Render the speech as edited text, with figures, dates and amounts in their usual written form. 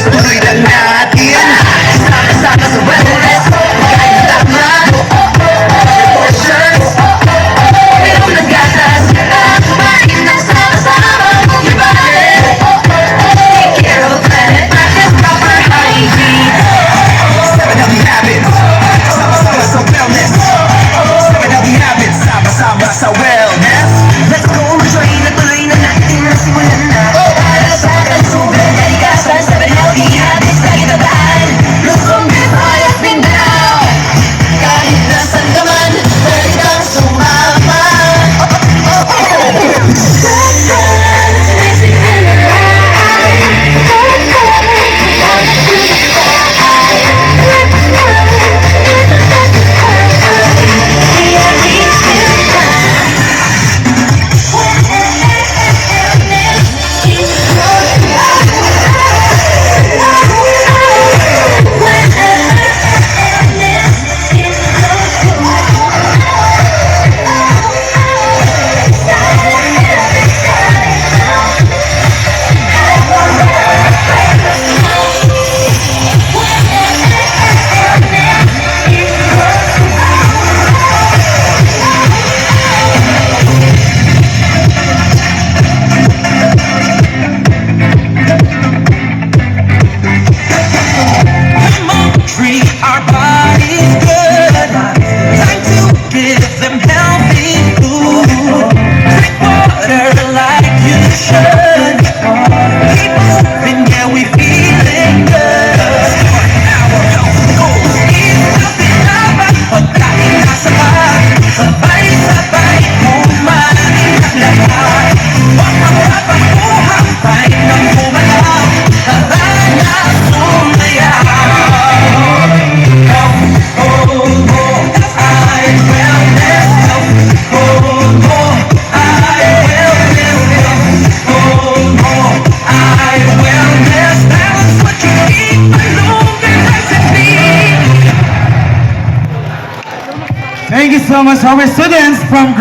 wellness, tuloy lang natin. Sama-sama sa wellness, kahit tama. Portions, pero ng gatas. Kumain ng sama-sama, move your body. Take care of the planet, practice proper hygiene. 7 healthy habits, sama-sama sa wellness. 7 healthy habits, sama-sama sa wellness. Let's go, mag-join na tuloy na natin na simulan na. Para sa kalusugan, kalikasan, 7 healthy habits na itataan. Luzon, Visayas, Mindanao, kahit nasan ka man, pwede kang sumama. Treat our bodies good. Time to give them healthy food. Drink water like you should. Keep moving, yeah, we feeling good. Our health goals is nothing but pagkain na sapat. Sabay-sabay kumain ng lahat. Huwag magpapakuhang tayo ng bumalaw. Tara na sumaya. Thank you so much, our students from grade